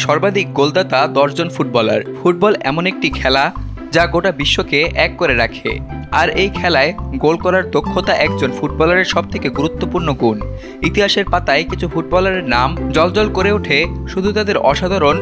সর্বাধিক গোলদাতা 10 জন footballer. Football এমন একটি খেলা যা গোটা বিশ্বকে এক করে রাখে, আর এই খেলায় গোল করার দক্ষতা একজন ফুটবলারের সবথেকে গুরুত্বপূর্ণ গুণ। ইতিহাসের পাতায় কিছু ফুটবলারের নাম জ্বলজ্বল করে ওঠে শুধু তাদের অসাধারণ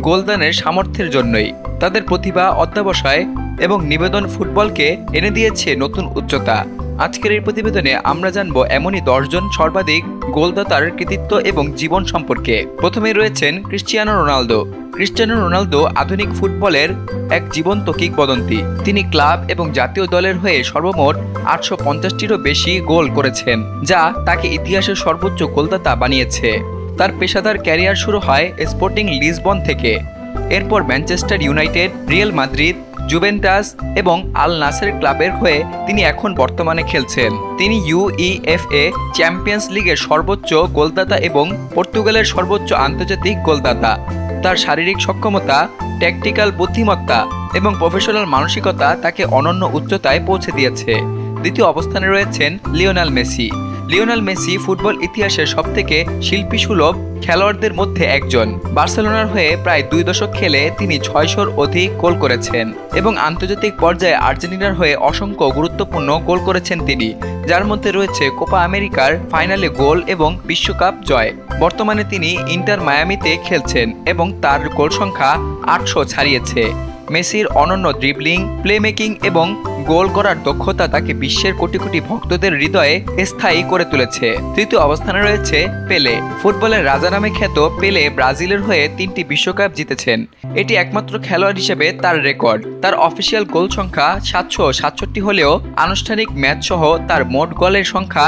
গোলদানের সামর্থ্যের জন্যই। তাদের প্রতিভা, অধ্যবসায় এবং নিবেদন ফুটবলকে এনে দিয়েছে নতুন উচ্চতা। আজকের এই প্রতিবেদনে আমরা জানব এমনই 10 জন সর্বাধিক গোলদাতার কৃতিত্ব এবং জীবন সম্পর্কে। প্রথমে রয়েছেন ক্রিশ্চিয়ানো রোনালদো। ক্রিশ্চিয়ানো রোনালদো আধুনিক ফুটবলের এক জীবন্ত কিংবদন্তি। তিনি ক্লাব এবং জাতীয় দলের হয়ে সর্বমোট 850টিরও বেশি গোল করেছেন, যা তাকে ইতিহাসের সর্বোচ্চ গোলদাতা বানিয়েছে। তার পেশাদার ক্যারিয়ার শুরু হয় স্পোর্টিং লিসবন থেকে। এরপর Manchester United, Real Madrid, Juventus এবং আল নাসের ক্লাবের হয়ে তিনি এখন বর্তমানে খেলছেন। তিনি UEFA চ্যাম্পিয়ন্স লিগের সর্বোচ্চ গোলদাতা এবং পর্তুগালের সর্বোচ্চ আন্তর্জাতিক গোলদাতা। তার শারীরিক সক্ষমতা, ট্যাকটিক্যাল বুদ্ধিমত্তা এবং প্রফেশনাল মানসিকতা তাকে অনন্য উচ্চতায় পৌঁছে দিয়েছে। দ্বিতীয় অবস্থানে রয়েছেন Lionel Messi. Lionel Messi football ইতিহাসের সবথেকে শিল্পীসুলভ খেলোয়াড়দের মধ্যে একজন। বার্সেলোনার হয়ে প্রায় 2 দশক খেলে তিনি 600-র অধিক গোল করেছেন এবং আন্তর্জাতিক পর্যায়ে আর্জেন্টিনার হয়ে অসংখ্য গুরুত্বপূর্ণ গোল করেছেন তিনি, যার মধ্যে রয়েছে কোপা আমেরিকার ফাইনালে গোল এবং বিশ্বকাপ জয়। বর্তমানে তিনি ইন্টার মায়ামিতে খেলছেন এবং তার গোল সংখ্যা 800 ছাড়িয়েছে। মেসির অনন্য ড্রিবলিং, প্লেমেকিং এবং গোল করার দক্ষতা তাকে বিশ্বের কোটি কোটি ভক্তদের হৃদয়ে স্থায়ী করে তুলেছে। তৃতীয় অবস্থানে রয়েছে পেলে। ফুটবলের রাজা নামে খ্যাত পেলে ব্রাজিলের হয়ে 3টি বিশ্বকাপ জিতেছেন। এটি একমাত্র খেলোয়াড় হিসেবে তার রেকর্ড। তার অফিসিয়াল গোল সংখ্যা 767 হলেও আনুষ্ঠানিক ম্যাচ সহ তার মোট গোলের সংখ্যা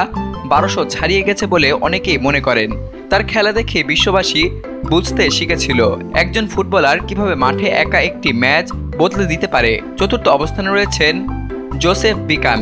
1200 ছাড়িয়ে গেছে বলে অনেকেই মনে করেন। তার খেলা দেখে বিশ্ববাসী বুঝতে শিখেছিল একজন ফুটবলার কিভাবে মাঠে একা একটি ম্যাচ বদলে দিতে পারে। চতুর্থ অবস্থানে রয়েছেন জোসেফ বিকান।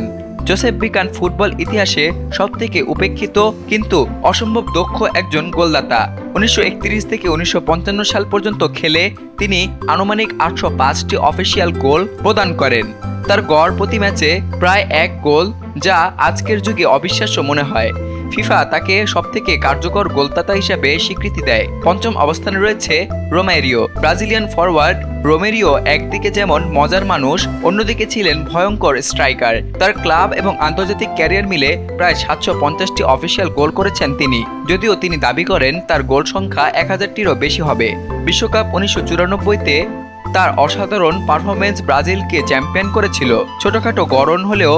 জোসেফ বিকান ফুটবল ইতিহাসে সবথেকে উপেক্ষিত কিন্তু অসম্ভব দক্ষ একজন গোলদাতা। 1931 থেকে 1955 সাল পর্যন্ত খেলে তিনি আনুমানিক 805টি অফিসিয়াল গোল প্রদান করেন। তার গড় প্রতি ম্যাচে প্রায় 1 গোল, যা আজকের যুগে অবিশ্বাস্য মনে হয়। ফিফা তাকে সবথেকে কার্যকর গোলদাতা হিসেবে স্বীকৃতি দেয়। পঞ্চম অবস্থানে রয়েছে রোমেরিও। ব্রাজিলিয়ান ফরওয়ার্ড রোমেরিও একদিকে যেমন মজার মানুষ, অন্যদিকে ছিলেন ভয়ঙ্কর স্ট্রাইকার। তার ক্লাব এবং আন্তর্জাতিক ক্যারিয়ার মিলে প্রায় 750টি অফিসিয়াল গোল করেছেন তিনি, যদিও তিনি দাবি করেন তার গোল সংখ্যা 1000-টিরও বেশি হবে। বিশ্বকাপ 1994-তে তার অসাধারণ পারফরমেন্স ব্রাজিলকে চ্যাম্পিয়ন করেছিল। ছোটখাটো গড়ন হলেও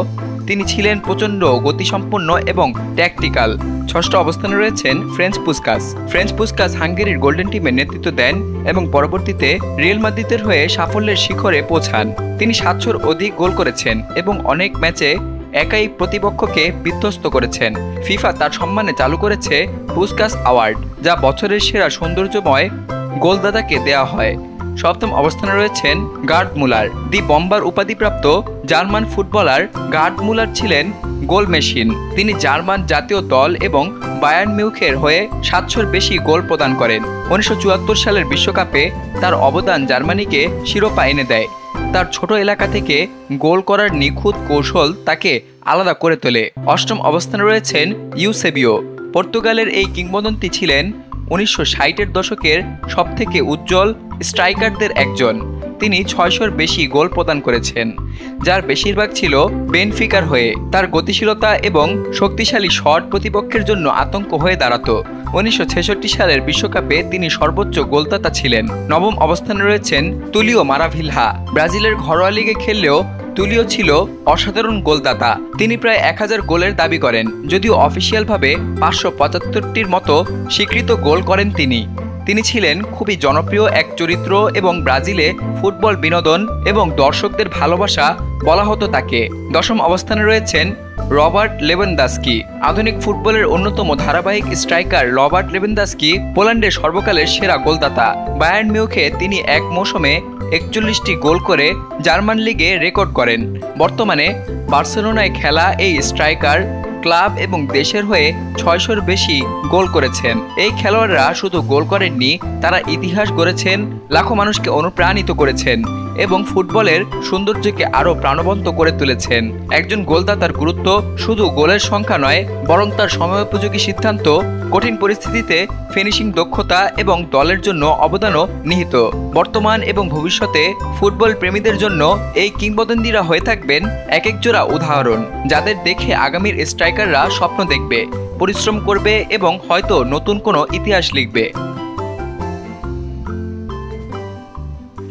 তিনি ছিলেন প্রচণ্ড গতিসম্পন্ন এবং ট্যাকটিক্যাল। ষষ্ঠ অবস্থানে রয়েছেন ফ্রেঞ্চ পুস্কাস। ফ্রেঞ্চ পুস্কাস হাঙ্গেরির গোল্ডেন টিমের নেতৃত্ব দেন এবং পরবর্তীতে রিয়াল মাদ্রিদের হয়ে সাফল্যের শিখরে পৌঁছান। তিনি 700-র অধিক গোল করেছেন এবং অনেক ম্যাচে একাই প্রতিপক্ষকে বিধ্বস্ত করেছেন। ফিফা তার সম্মানে চালু করেছে পুস্কাস অ্যাওয়ার্ড, যা বছরের সেরা সৌন্দর্যময় গোলদাতাকে দেওয়া হয়। সপ্তম অবস্থানে রয়েছেন গার্ড মুলার। দি বম্বার উপাধিপ্রাপ্ত জার্মান ফুটবলার গার্ড মুলার ছিলেন গোল মেশিন। তিনি জার্মান জাতীয় দল এবং বায়ার্ন মিউনিখের হয়ে 700-র বেশি গোল প্রদান করেন। 1974 সালের বিশ্বকাপে তার অবদান জার্মানিকে শিরোপা এনে দেয়। তার ছোট এলাকা থেকে গোল করার নিখুঁত কৌশল তাকে আলাদা করে তোলে। অষ্টম অবস্থানে রয়েছেন ইউসেবিও। পর্তুগালের এই কিংবদন্তি ছিলেন 1960-এর দশকের সবথেকে উজ্জ্বল স্ট্রাইকারদের একজন। তিনি 600-র বেশি গোল প্রদান করেছেন, যার বেশিরভাগ ছিল বেনফিকার হয়ে। তার গতিশীলতা এবং শক্তিশালী শট প্রতিপক্ষের জন্য আতঙ্ক হয়ে দাঁড়াতো। 1966 সালের বিশ্বকাপে তিনি সর্বোচ্চ গোলদাতা ছিলেন। নবম অবস্থানে রয়েছেন তুলিও মারাভিলহা। ব্রাজিলের ঘরোয়া লিগে খেললেও তুলিও ছিল অসাধারণ গোলদাতা। তিনি প্রায় 1000 গোলের দাবি করেন, যদিও অফিসিয়ালভাবে 575-টির মতো স্বীকৃত গোল করেন তিনি। তিনি ছিলেন খুবই জনপ্রিয় এক চরিত্র এবং ব্রাজিলে ফুটবল বিনোদন এবং দর্শকদের ভালোবাসা বলা হতো তাকে। দশম অবস্থানে রয়েছেন রবার্ট লেভানডস্কি। আধুনিক ফুটবলের অন্যতম ধারাবাহিক স্ট্রাইকার রবার্ট লেভানডস্কি পোল্যান্ডের সর্বকালের সেরা গোলদাতা। বায়ার্ন মিউনিখে তিনি এক মৌসুমে 41টি গোল করে জার্মান লিগে রেকর্ড করেন। বর্তমানে বার্সেলোনায় খেলা এই স্ট্রাইকার ক্লাব এবং দেশের হয়ে 600-র বেশি গোল করেছেন। এই খেলোয়াড়রা শুধু গোল করেননি, তারা ইতিহাস গড়েছেন, লাখো মানুষকে অনুপ্রাণিত করেছেন এবং ফুটবলের সৌন্দর্যকে আরও প্রাণবন্ত করে তুলেছেন। একজন গোলদাতার গুরুত্ব শুধু গোলের সংখ্যা নয়, বরং তার সময়োপযোগী সিদ্ধান্ত, কঠিন পরিস্থিতিতে ফিনিশিং দক্ষতা এবং দলের জন্য অবদানও নিহিত। বর্তমান এবং ভবিষ্যতে ফুটবল প্রেমীদের জন্য এই কিংবদন্তিরা হয়ে থাকবেন এক এক জোড়া উদাহরণ, যাদের দেখে আগামীর স্ট্রাইকাররা স্বপ্ন দেখবে, পরিশ্রম করবে এবং হয়তো নতুন কোনো ইতিহাস লিখবে।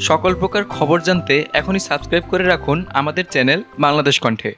সকল প্রকার খবর জানতে এখনই সাবস্ক্রাইব করে রাখুন আমাদের চ্যানেল বাংলাদেশ কণ্ঠে।